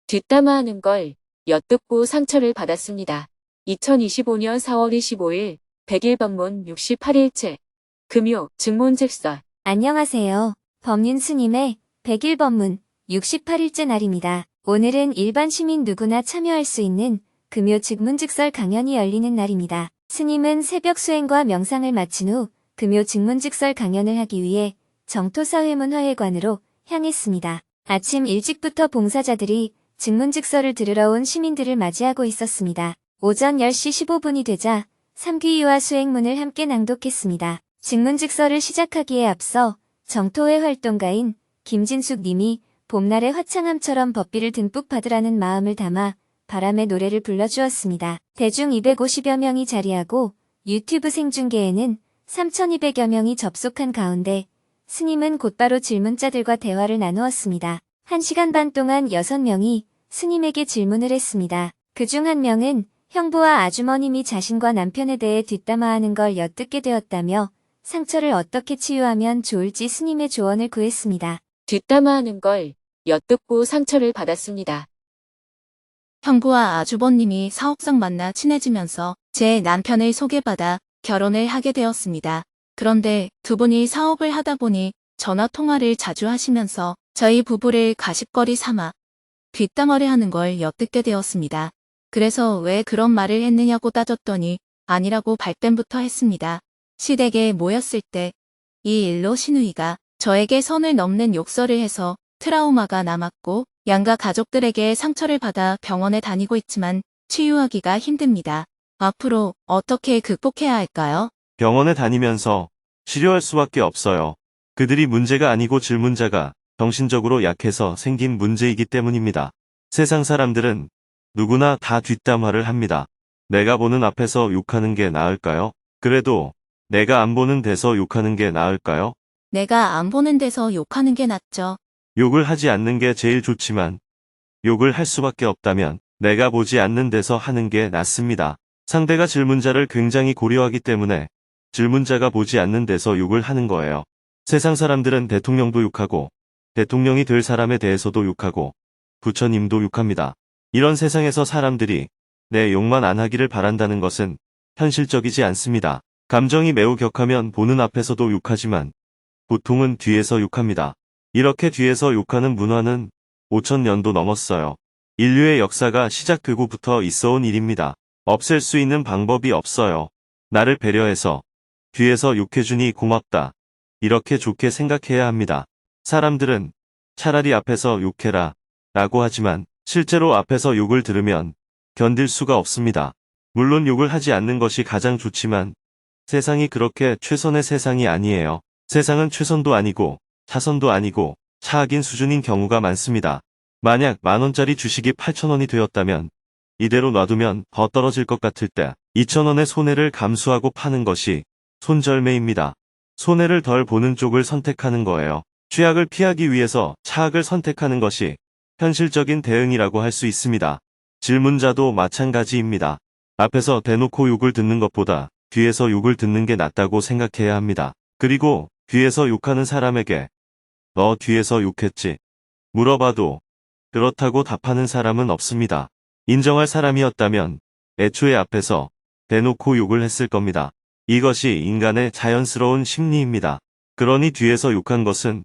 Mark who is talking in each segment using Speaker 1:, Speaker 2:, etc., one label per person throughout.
Speaker 1: 뒷담화하는 걸 엿듣고 상처를 받았습니다. 2025년 4월 25일 100일 법문 68일째 금요 증문즉설.
Speaker 2: 안녕하세요. 법륜 스님의 100일 법문 68일째 날입니다. 오늘은 일반 시민 누구나 참여할 수 있는 금요 증문즉설 강연이 열리는 날입니다. 스님은 새벽 수행과 명상을 마친 후 금요 증문즉설 강연을 하기 위해 정토사회문화회관으로 향했습니다. 아침 일찍부터 봉사자들이 증문즉설을 들으러 온 시민들을 맞이하고 있었습니다. 오전 10시 15분이 되자 삼귀유화 수행문을 함께 낭독했습니다. 증문즉설을 시작하기에 앞서 정토회 활동가인 김진숙 님이 봄날의 화창함처럼 법비를 듬뿍 받으라는 마음을 담아 바람의 노래를 불러주었습니다. 대중 250여 명이 자리하고 유튜브 생중계에는 3,200여 명이 접속한 가운데 스님은 곧바로 질문자들과 대화를 나누었습니다. 1시간 반 동안 6명이 스님에게 질문을 했습니다. 그중 한 명은 형부와 아주머님이 자신과 남편에 대해 뒷담화하는 걸 엿듣게 되었다며 상처를 어떻게 치유하면 좋을지 스님의 조언을 구했습니다.
Speaker 1: 뒷담화하는 걸 엿듣고 상처를 받았습니다.
Speaker 3: 형부와 아주버님이 사업상 만나 친해지면서 제 남편을 소개받아 결혼을 하게 되었습니다. 그런데 두 분이 사업을 하다 보니 전화 통화를 자주 하시면서 저희 부부를 가십거리 삼아 뒷담화를 하는 걸 엿듣게 되었습니다. 그래서 왜 그런 말을 했느냐고 따졌더니 아니라고 발뺌부터 했습니다. 시댁에 모였을 때 이 일로 시누이가 저에게 선을 넘는 욕설을 해서 트라우마가 남았고 양가 가족들에게 상처를 받아 병원에 다니고 있지만 치유하기가 힘듭니다. 앞으로 어떻게 극복해야 할까요?
Speaker 4: 병원에 다니면서 치료할 수밖에 없어요. 그들이 문제가 아니고 질문자가 정신적으로 약해서 생긴 문제이기 때문입니다. 세상 사람들은 누구나 다 뒷담화를 합니다. 내가 보는 앞에서 욕하는 게 나을까요? 그래도 내가 안 보는 데서 욕하는 게 나을까요?
Speaker 3: 내가 안 보는 데서 욕하는 게 낫죠.
Speaker 4: 욕을 하지 않는 게 제일 좋지만 욕을 할 수밖에 없다면 내가 보지 않는 데서 하는 게 낫습니다. 상대가 질문자를 굉장히 고려하기 때문에 질문자가 보지 않는 데서 욕을 하는 거예요. 세상 사람들은 대통령도 욕하고 대통령이 될 사람에 대해서도 욕하고 부처님도 욕합니다. 이런 세상에서 사람들이 내 욕만 안 하기를 바란다는 것은 현실적이지 않습니다. 감정이 매우 격하면 보는 앞에서도 욕하지만 보통은 뒤에서 욕합니다. 이렇게 뒤에서 욕하는 문화는 5,000년도 넘었어요. 인류의 역사가 시작되고부터 있어온 일입니다. 없앨 수 있는 방법이 없어요. 나를 배려해서 뒤에서 욕해주니 고맙다. 이렇게 좋게 생각해야 합니다. 사람들은 차라리 앞에서 욕해라 라고 하지만 실제로 앞에서 욕을 들으면 견딜 수가 없습니다. 물론 욕을 하지 않는 것이 가장 좋지만 세상이 그렇게 최선의 세상이 아니에요. 세상은 최선도 아니고 차선도 아니고 차악인 수준인 경우가 많습니다. 만약 10,000원짜리 주식이 8,000원이 되었다면 이대로 놔두면 더 떨어질 것 같을 때 2,000원의 손해를 감수하고 파는 것이 손절매입니다. 손해를 덜 보는 쪽을 선택하는 거예요. 최악을 피하기 위해서 차악을 선택하는 것이 현실적인 대응이라고 할 수 있습니다. 질문자도 마찬가지입니다. 앞에서 대놓고 욕을 듣는 것보다 뒤에서 욕을 듣는 게 낫다고 생각해야 합니다. 그리고 뒤에서 욕하는 사람에게 너 뒤에서 욕했지? 물어봐도 그렇다고 답하는 사람은 없습니다. 인정할 사람이었다면 애초에 앞에서 대놓고 욕을 했을 겁니다. 이것이 인간의 자연스러운 심리입니다. 그러니 뒤에서 욕한 것은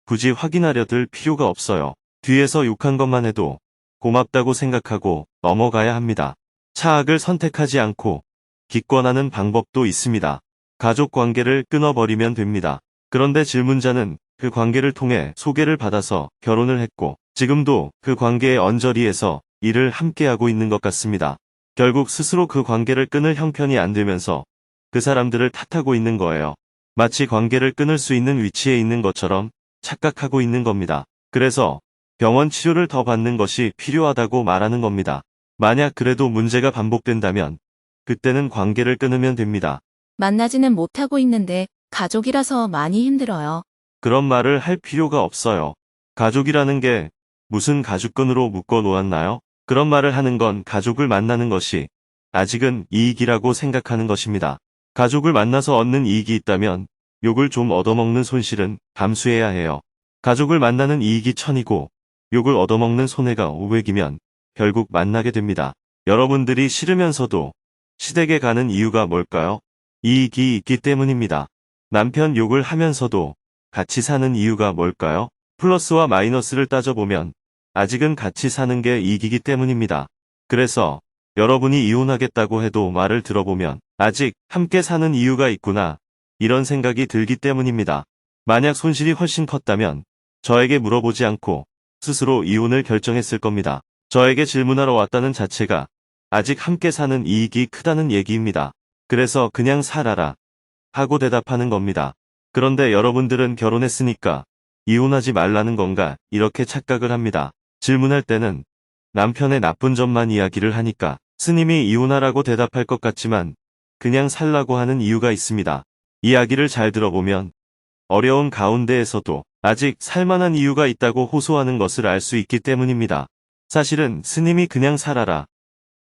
Speaker 4: 굳이 확인하려 들 필요가 없어요. 뒤에서 욕한 것만 해도 고맙다고 생각하고 넘어가야 합니다. 차악을 선택하지 않고 기권하는 방법도 있습니다. 가족 관계를 끊어버리면 됩니다. 그런데 질문자는 그 관계를 통해 소개를 받아서 결혼을 했고 지금도 그 관계의 언저리에서 일을 함께하고 있는 것 같습니다. 결국 스스로 그 관계를 끊을 형편이 안 되면서 그 사람들을 탓하고 있는 거예요. 마치 관계를 끊을 수 있는 위치에 있는 것처럼 착각하고 있는 겁니다. 그래서 병원 치료를 더 받는 것이 필요하다고 말하는 겁니다. 만약 그래도 문제가 반복된다면 그때는 관계를 끊으면 됩니다.
Speaker 3: 만나지는 못하고 있는데 가족이라서 많이 힘들어요.
Speaker 4: 그런 말을 할 필요가 없어요. 가족이라는 게 무슨 가죽끈으로 묶어 놓았나요? 그런 말을 하는 건 가족을 만나는 것이 아직은 이익이라고 생각하는 것입니다. 가족을 만나서 얻는 이익이 있다면 욕을 좀 얻어먹는 손실은 감수해야 해요. 가족을 만나는 이익이 1000이고 욕을 얻어먹는 손해가 500이면 결국 만나게 됩니다. 여러분들이 싫으면서도 시댁에 가는 이유가 뭘까요? 이익이 있기 때문입니다. 남편 욕을 하면서도 같이 사는 이유가 뭘까요? 플러스와 마이너스를 따져보면 아직은 같이 사는 게 이익이기 때문입니다. 그래서 여러분이 이혼하겠다고 해도 말을 들어보면 아직 함께 사는 이유가 있구나 이런 생각이 들기 때문입니다. 만약 손실이 훨씬 컸다면 저에게 물어보지 않고 스스로 이혼을 결정했을 겁니다. 저에게 질문하러 왔다는 자체가 아직 함께 사는 이익이 크다는 얘기입니다. 그래서 그냥 살아라 하고 대답하는 겁니다. 그런데 여러분들은 결혼했으니까 이혼하지 말라는 건가 이렇게 착각을 합니다. 질문할 때는 남편의 나쁜 점만 이야기를 하니까 스님이 이혼하라고 대답할 것 같지만 그냥 살라고 하는 이유가 있습니다. 이야기를 잘 들어보면 어려운 가운데에서도 아직 살만한 이유가 있다고 호소하는 것을 알 수 있기 때문입니다. 사실은 스님이 그냥 살아라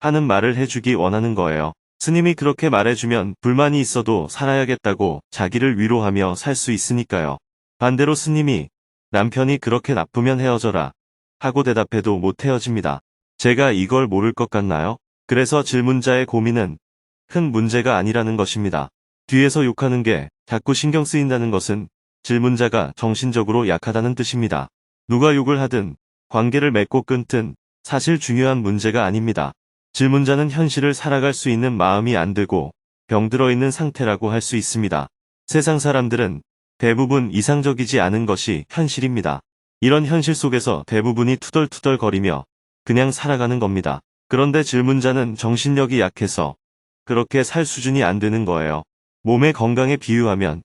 Speaker 4: 하는 말을 해주기 원하는 거예요. 스님이 그렇게 말해주면 불만이 있어도 살아야겠다고 자기를 위로하며 살 수 있으니까요. 반대로 스님이 남편이 그렇게 나쁘면 헤어져라 하고 대답해도 못 헤어집니다. 제가 이걸 모를 것 같나요? 그래서 질문자의 고민은 큰 문제가 아니라는 것입니다. 뒤에서 욕하는 게 자꾸 신경 쓰인다는 것은 질문자가 정신적으로 약하다는 뜻입니다. 누가 욕을 하든 관계를 맺고 끊든 사실 중요한 문제가 아닙니다. 질문자는 현실을 살아갈 수 있는 마음이 안 되고 병들어 있는 상태라고 할 수 있습니다. 세상 사람들은 대부분 이상적이지 않은 것이 현실입니다. 이런 현실 속에서 대부분이 투덜투덜거리며 그냥 살아가는 겁니다. 그런데 질문자는 정신력이 약해서 그렇게 살 수준이 안 되는 거예요. 몸의 건강에 비유하면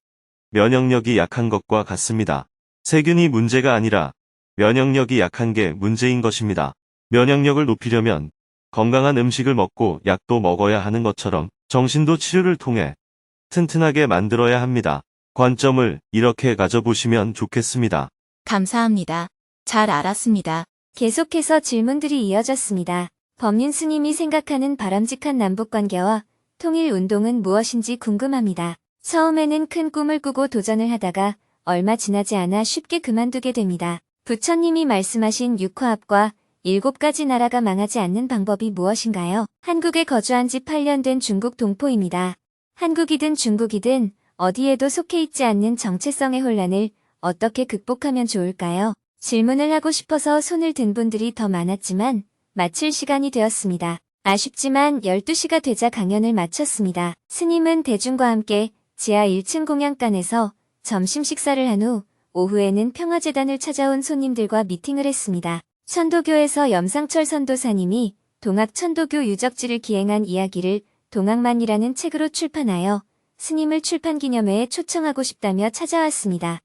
Speaker 4: 면역력이 약한 것과 같습니다. 세균이 문제가 아니라 면역력이 약한 게 문제인 것입니다. 면역력을 높이려면 건강한 음식을 먹고 약도 먹어야 하는 것처럼 정신도 치료를 통해 튼튼하게 만들어야 합니다. 관점을 이렇게 가져보시면 좋겠습니다.
Speaker 3: 감사합니다. 잘 알았습니다.
Speaker 2: 계속해서 질문들이 이어졌습니다. 법륜 스님이 생각하는 바람직한 남북관계와 통일운동은 무엇인지 궁금합니다. 처음에는 큰 꿈을 꾸고 도전을 하다가 얼마 지나지 않아 쉽게 그만두게 됩니다. 부처님이 말씀하신 육화합과 7가지 나라가 망하지 않는 방법이 무엇인가요? 한국에 거주한 지 8년 된 중국 동포입니다. 한국이든 중국이든 어디에도 속해 있지 않는 정체성의 혼란을 어떻게 극복하면 좋을까요? 질문을 하고 싶어서 손을 든 분들이 더 많았지만 마칠 시간이 되었습니다. 아쉽지만 12시가 되자 강연을 마쳤습니다. 스님은 대중과 함께 지하 1층 공양간에서 점심 식사를 한 후 오후에는 평화재단을 찾아온 손님들과 미팅을 했습니다. 천도교에서 염상철 선도사님이 동학 천도교 유적지를 기행한 이야기를 동학만이라는 책으로 출판하여 스님을 출판기념회에 초청하고 싶다며 찾아왔습니다.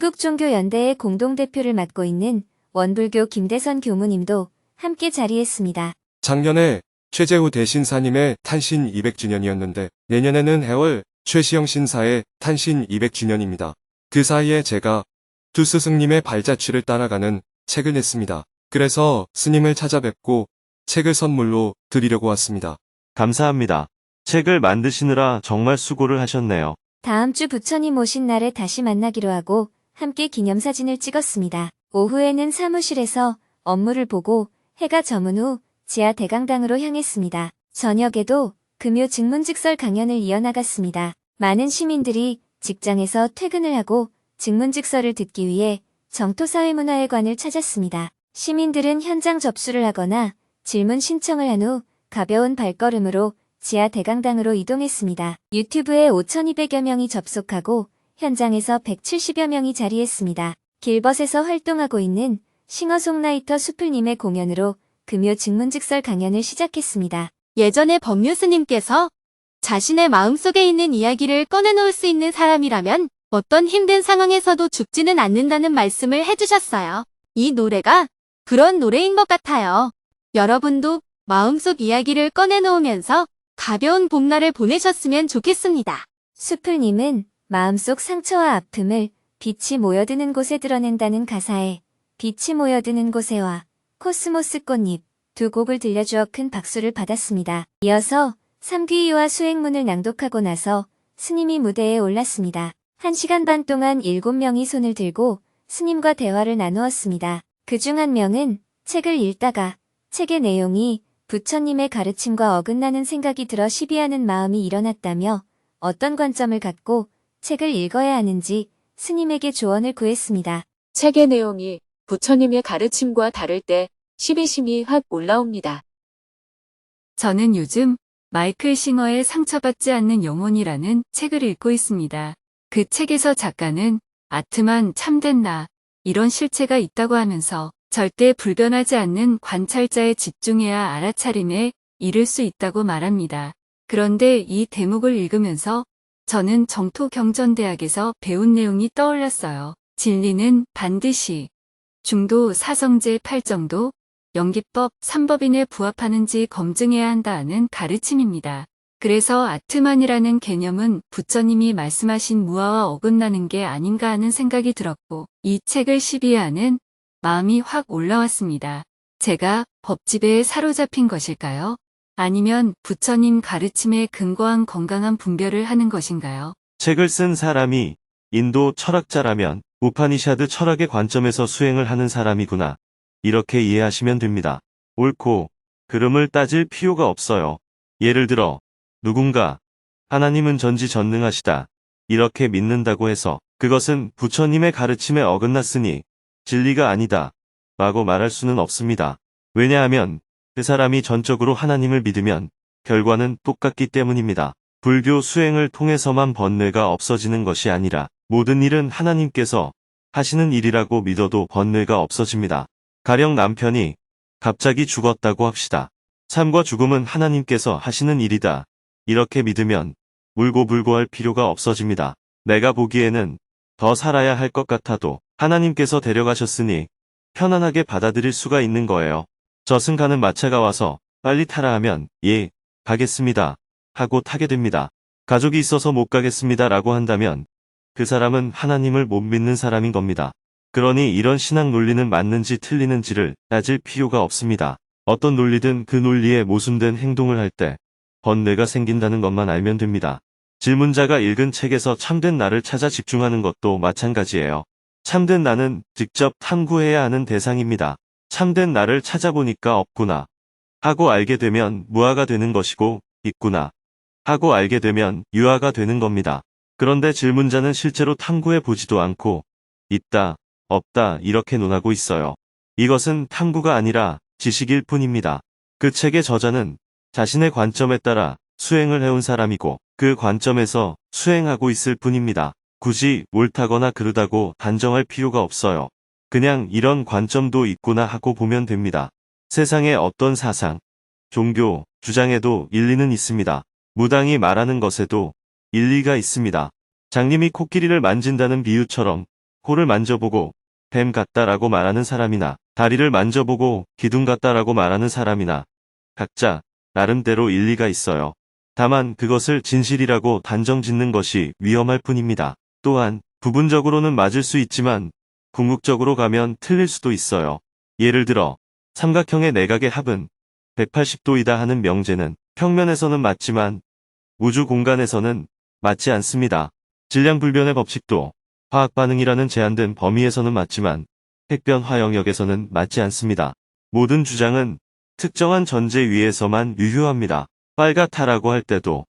Speaker 2: 한국종교연대의 공동대표를 맡고 있는 원불교 김대선 교무님도 함께 자리했습니다.
Speaker 5: 작년에 최재우 대신사님의 탄신 200주년이었는데 내년에는 해월 최시영 신사의 탄신 200주년입니다. 그 사이에 제가 두 스승님의 발자취를 따라가는 책을 냈습니다. 그래서 스님을 찾아뵙고 책을 선물로 드리려고 왔습니다.
Speaker 4: 감사합니다. 책을 만드시느라 정말 수고를 하셨네요.
Speaker 2: 다음 주 부처님 오신 날에 다시 만나기로 하고 함께 기념사진을 찍었습니다. 오후에는 사무실에서 업무를 보고 해가 저문 후 지하 대강당으로 향했습니다. 저녁에도 금요 증문즉설 강연을 이어나갔습니다. 많은 시민들이 직장에서 퇴근을 하고 증문즉설을 듣기 위해 정토사회문화회관을 찾았습니다. 시민들은 현장 접수를 하거나 질문 신청을 한 후 가벼운 발걸음으로 지하 대강당으로 이동했습니다. 유튜브에 5,200여 명이 접속하고 현장에서 170여 명이 자리했습니다. 길벗에서 활동하고 있는 싱어송라이터 수풀님의 공연으로 금요 증문즉설 강연을 시작했습니다.
Speaker 6: 예전에 법륜 스님께서 자신의 마음속에 있는 이야기를 꺼내놓을 수 있는 사람이라면 어떤 힘든 상황에서도 죽지는 않는다는 말씀을 해주셨어요. 이 노래가 그런 노래인 것 같아요. 여러분도 마음속 이야기를 꺼내놓으면서 가벼운 봄날을 보내셨으면 좋겠습니다.
Speaker 2: 수풀님은 마음속 상처와 아픔을 빛이 모여드는 곳에 드러낸다는 가사에 빛이 모여드는 곳에와 코스모스 꽃잎 두 곡을 들려주어 큰 박수를 받았습니다. 이어서 삼귀이와 수행문을 낭독하고 나서 스님이 무대에 올랐습니다. 1시간 반 동안 7명이 손을 들고 스님과 대화를 나누었습니다. 그중 한 명은 책을 읽다가 책의 내용이 부처님의 가르침과 어긋나는 생각이 들어 시비하는 마음이 일어났다며 어떤 관점을 갖고 책을 읽어야 하는지 스님에게 조언을 구했습니다.
Speaker 1: 책의 내용이 부처님의 가르침과 다를 때 시비심이 확 올라옵니다.
Speaker 7: 저는 요즘 마이클 싱어의 상처받지 않는 영혼이라는 책을 읽고 있습니다. 그 책에서 작가는 아트만 참된 나, 이런 실체가 있다고 하면서 절대 불변하지 않는 관찰자에 집중해야 알아차림에 이를 수 있다고 말합니다. 그런데 이 대목을 읽으면서 저는 정토경전대학에서 배운 내용이 떠올랐어요. 진리는 반드시 중도 사성제 8정도 연기법 3법인에 부합하는지 검증해야 한다는 가르침입니다. 그래서 아트만이라는 개념은 부처님이 말씀하신 무아와 어긋나는 게 아닌가 하는 생각이 들었고 이 책을 시비하는 마음이 확 올라왔습니다. 제가 법지배에 사로잡힌 것일까요? 아니면 부처님 가르침에 근거한 건강한 분별을 하는 것인가요?
Speaker 4: 책을 쓴 사람이 인도 철학자라면 우파니샤드 철학의 관점에서 수행을 하는 사람이구나. 이렇게 이해하시면 됩니다. 옳고 그름을 따질 필요가 없어요. 예를 들어 누군가 하나님은 전지전능하시다. 이렇게 믿는다고 해서 그것은 부처님의 가르침에 어긋났으니 진리가 아니다. 라고 말할 수는 없습니다. 왜냐하면 그 사람이 전적으로 하나님을 믿으면 결과는 똑같기 때문입니다. 불교 수행을 통해서만 번뇌가 없어지는 것이 아니라 모든 일은 하나님께서 하시는 일이라고 믿어도 번뇌가 없어집니다. 가령 남편이 갑자기 죽었다고 합시다. 삶과 죽음은 하나님께서 하시는 일이다. 이렇게 믿으면 울고불고 할 필요가 없어집니다. 내가 보기에는 더 살아야 할 것 같아도 하나님께서 데려가셨으니 편안하게 받아들일 수가 있는 거예요. 저승 가는 마차가 와서 빨리 타라 하면 예, 가겠습니다. 하고 타게 됩니다. 가족이 있어서 못 가겠습니다. 라고 한다면 그 사람은 하나님을 못 믿는 사람인 겁니다. 그러니 이런 신앙 논리는 맞는지 틀리는지를 따질 필요가 없습니다. 어떤 논리든 그 논리에 모순된 행동을 할 때 번뇌가 생긴다는 것만 알면 됩니다. 질문자가 읽은 책에서 참된 나를 찾아 집중하는 것도 마찬가지예요. 참된 나는 직접 탐구해야 하는 대상입니다. 참된 나를 찾아보니까 없구나 하고 알게 되면 무아가 되는 것이고 있구나 하고 알게 되면 유아가 되는 겁니다. 그런데 질문자는 실제로 탐구해 보지도 않고 있다, 없다 이렇게 논하고 있어요. 이것은 탐구가 아니라 지식일 뿐입니다. 그 책의 저자는 자신의 관점에 따라 수행을 해온 사람이고 그 관점에서 수행하고 있을 뿐입니다. 굳이 옳다거나 그르다고 단정할 필요가 없어요. 그냥 이런 관점도 있구나 하고 보면 됩니다. 세상의 어떤 사상, 종교, 주장에도 일리는 있습니다. 무당이 말하는 것에도 일리가 있습니다. 장님이 코끼리를 만진다는 비유처럼 코를 만져보고 뱀 같다라고 말하는 사람이나 다리를 만져보고 기둥 같다라고 말하는 사람이나 각자 나름대로 일리가 있어요. 다만 그것을 진실이라고 단정짓는 것이 위험할 뿐입니다. 또한 부분적으로는 맞을 수 있지만 궁극적으로 가면 틀릴 수도 있어요. 예를 들어 삼각형의 내각의 합은 180도이다 하는 명제는 평면에서는 맞지만 우주 공간에서는 맞지 않습니다. 질량불변의 법칙도 화학반응이라는 제한된 범위에서는 맞지만 핵변화 영역에서는 맞지 않습니다. 모든 주장은 특정한 전제 위에서만 유효합니다. 빨갛다라고 할 때도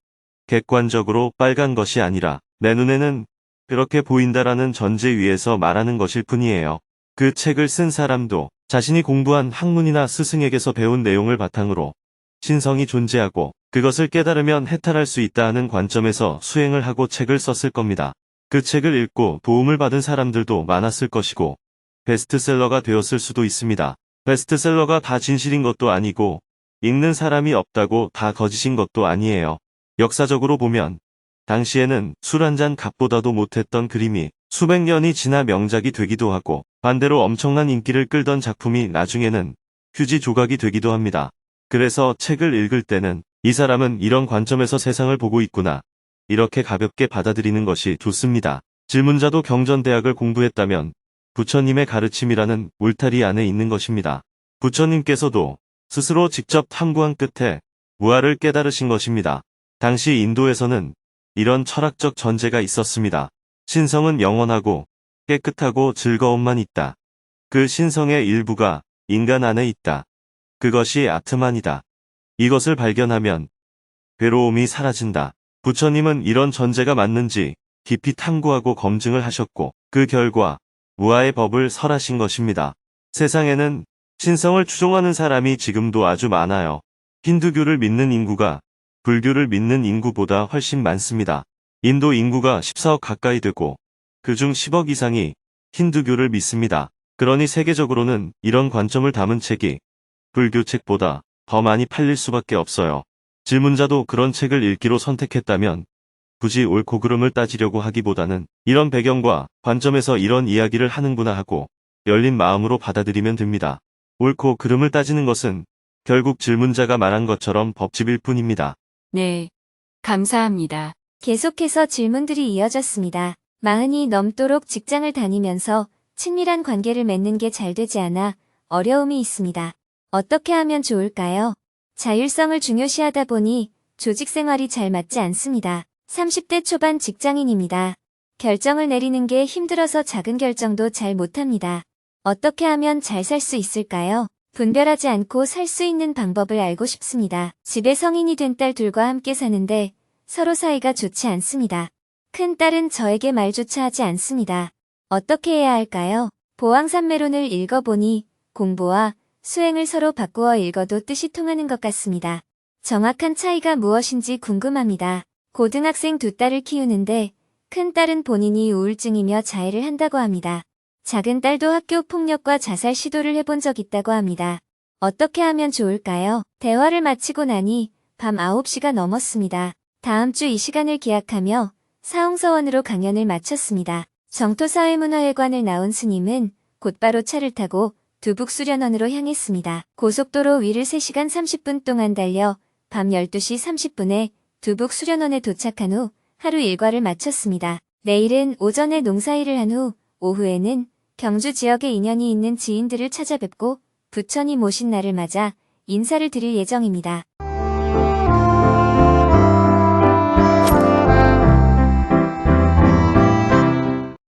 Speaker 4: 객관적으로 빨간 것이 아니라 내 눈에는 그렇게 보인다라는 전제 위에서 말하는 것일 뿐이에요. 그 책을 쓴 사람도 자신이 공부한 학문이나 스승에게서 배운 내용을 바탕으로 신성이 존재하고 그것을 깨달으면 해탈할 수 있다 하는 관점에서 수행을 하고 책을 썼을 겁니다. 그 책을 읽고 도움을 받은 사람들도 많았을 것이고 베스트셀러가 되었을 수도 있습니다. 베스트셀러가 다 진실인 것도 아니고 읽는 사람이 없다고 다 거짓인 것도 아니에요. 역사적으로 보면 당시에는 술 한 잔 값보다도 못했던 그림이 수백 년이 지나 명작이 되기도 하고 반대로 엄청난 인기를 끌던 작품이 나중에는 휴지 조각이 되기도 합니다. 그래서 책을 읽을 때는 이 사람은 이런 관점에서 세상을 보고 있구나. 이렇게 가볍게 받아들이는 것이 좋습니다. 질문자도 경전대학을 공부했다면 부처님의 가르침이라는 울타리 안에 있는 것입니다. 부처님께서도 스스로 직접 탐구한 끝에 무아를 깨달으신 것입니다. 당시 인도에서는 이런 철학적 전제가 있었습니다. 신성은 영원하고 깨끗하고 즐거움만 있다. 그 신성의 일부가 인간 안에 있다. 그것이 아트만이다. 이것을 발견하면 괴로움이 사라진다. 부처님은 이런 전제가 맞는지 깊이 탐구하고 검증을 하셨고 그 결과 무아의 법을 설하신 것입니다. 세상에는 신성을 추종하는 사람이 지금도 아주 많아요. 힌두교를 믿는 인구가 불교를 믿는 인구보다 훨씬 많습니다. 인도 인구가 14억 가까이 되고 그중 10억 이상이 힌두교를 믿습니다. 그러니 세계적으로는 이런 관점을 담은 책이 불교 책보다 더 많이 팔릴 수밖에 없어요. 질문자도 그런 책을 읽기로 선택했다면 굳이 옳고 그름을 따지려고 하기보다는 이런 배경과 관점에서 이런 이야기를 하는구나 하고 열린 마음으로 받아들이면 됩니다. 옳고 그름을 따지는 것은 결국 질문자가 말한 것처럼 법집일 뿐입니다.
Speaker 7: 네. 감사합니다.
Speaker 2: 계속해서 질문들이 이어졌습니다. 40이 넘도록 직장을 다니면서 친밀한 관계를 맺는 게 잘 되지 않아 어려움이 있습니다. 어떻게 하면 좋을까요? 자율성을 중요시하다 보니 조직 생활이 잘 맞지 않습니다. 30대 초반 직장인입니다. 결정을 내리는 게 힘들어서 작은 결정도 잘 못합니다. 어떻게 하면 잘 살 수 있을까요? 분별하지 않고 살 수 있는 방법을 알고 싶습니다. 집에 성인이 된 딸 둘과 함께 사는데 서로 사이가 좋지 않습니다. 큰 딸은 저에게 말조차 하지 않습니다. 어떻게 해야 할까요? 보왕산매론을 읽어보니 공부와 수행을 서로 바꾸어 읽어도 뜻이 통하는 것 같습니다. 정확한 차이가 무엇인지 궁금합니다. 고등학생 두 딸을 키우는데 큰 딸은 본인이 우울증이며 자해를 한다고 합니다. 작은 딸도 학교 폭력과 자살 시도를 해본 적 있다고 합니다. 어떻게 하면 좋을까요? 대화를 마치고 나니 밤 9시가 넘었습니다. 다음 주 이 시간을 기약하며 사홍서원으로 강연을 마쳤습니다. 정토사회문화회관을 나온 스님은 곧바로 차를 타고 두북수련원으로 향했습니다. 고속도로 위를 3시간 30분 동안 달려 밤 12시 30분에 두북수련원에 도착한 후 하루 일과를 마쳤습니다. 내일은 오전에 농사일을 한 후 오후에는 경주 지역에 인연이 있는 지인들을 찾아뵙고 부처님 오신 날을 맞아 인사를 드릴 예정입니다.